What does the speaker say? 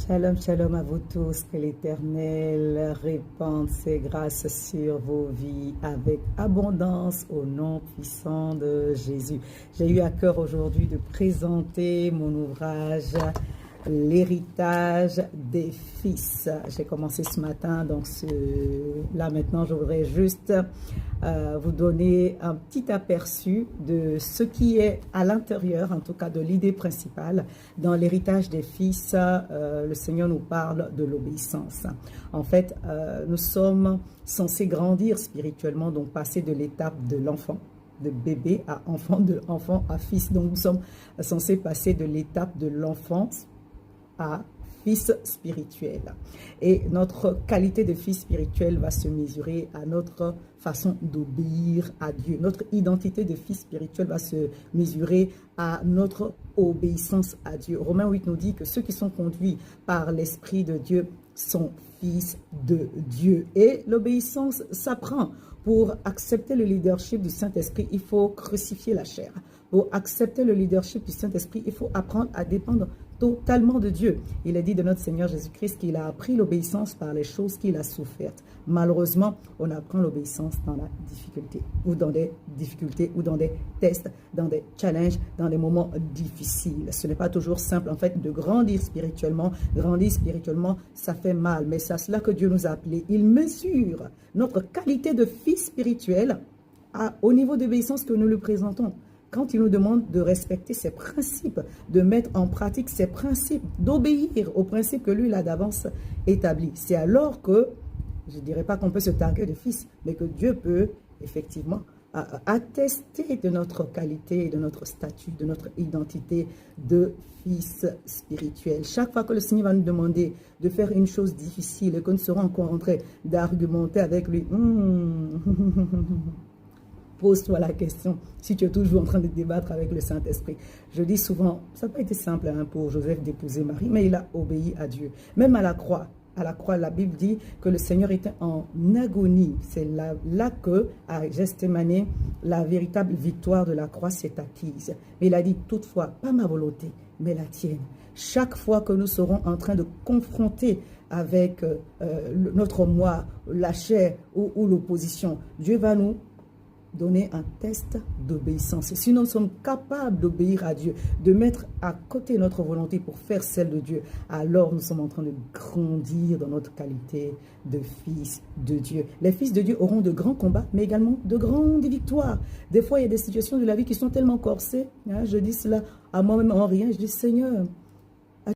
Shalom, shalom à vous tous, que l'Éternel répande ses grâces sur vos vies avec abondance au nom puissant de Jésus. J'ai eu à cœur aujourd'hui de présenter mon ouvrage L'héritage des fils. J'ai commencé ce matin, donc là maintenant je voudrais juste vous donner un petit aperçu de ce qui est à l'intérieur, en tout cas de l'idée principale. Dans l'héritage des fils, le Seigneur nous parle de l'obéissance. En fait, nous sommes censés grandir spirituellement, donc passer de l'étape de l'enfant, de bébé à enfant, de enfant à fils. Donc nous sommes censés passer de l'étape de l'enfance à fils spirituel. Et notre qualité de fils spirituel va se mesurer à notre façon d'obéir à Dieu. Notre identité de fils spirituel va se mesurer à notre obéissance à Dieu. Romains 8 nous dit que ceux qui sont conduits par l'Esprit de Dieu sont fils de Dieu. Et l'obéissance s'apprend. Pour accepter le leadership du Saint-Esprit, il faut crucifier la chair. Pour accepter le leadership du Saint-Esprit, il faut apprendre à dépendre totalement de Dieu. Il est dit de notre Seigneur Jésus-Christ qu'il a appris l'obéissance par les choses qu'il a souffertes. Malheureusement, on apprend l'obéissance dans la difficulté, ou dans des difficultés, ou dans des tests, dans des challenges, dans des moments difficiles. Ce n'est pas toujours simple, en fait, de grandir spirituellement. Grandir spirituellement, ça fait mal, mais c'est à cela que Dieu nous a appelés. Il mesure notre qualité de fils spirituel au niveau d'obéissance que nous lui présentons. Quand il nous demande de respecter ses principes, de mettre en pratique ses principes, d'obéir aux principes que lui, il a d'avance établis. C'est alors que, je ne dirais pas qu'on peut se targuer de fils, mais que Dieu peut effectivement attester de notre qualité, de notre statut, de notre identité de fils spirituel. Chaque fois que le Seigneur va nous demander de faire une chose difficile et que nous serons encore en train d'argumenter avec lui, pose-toi la question si tu es toujours en train de débattre avec le Saint-Esprit. Je dis souvent, ça n'a pas été simple pour Joseph d'épouser Marie, mais il a obéi à Dieu. Même à la croix, la Bible dit que le Seigneur était en agonie. C'est là que, à Gethsémani, la véritable victoire de la croix s'est acquise. Mais il a dit, toutefois, pas ma volonté, mais la tienne. Chaque fois que nous serons en train de confronter avec notre moi, la chair ou l'opposition, Dieu va nous donner un test d'obéissance. Et si nous sommes capables d'obéir à Dieu, de mettre à côté notre volonté pour faire celle de Dieu, alors nous sommes en train de grandir dans notre qualité de fils de Dieu. Les fils de Dieu auront de grands combats, mais également de grandes victoires. Des fois, il y a des situations de la vie qui sont tellement corsées. Je dis cela à moi-même en rien. Je dis, Seigneur,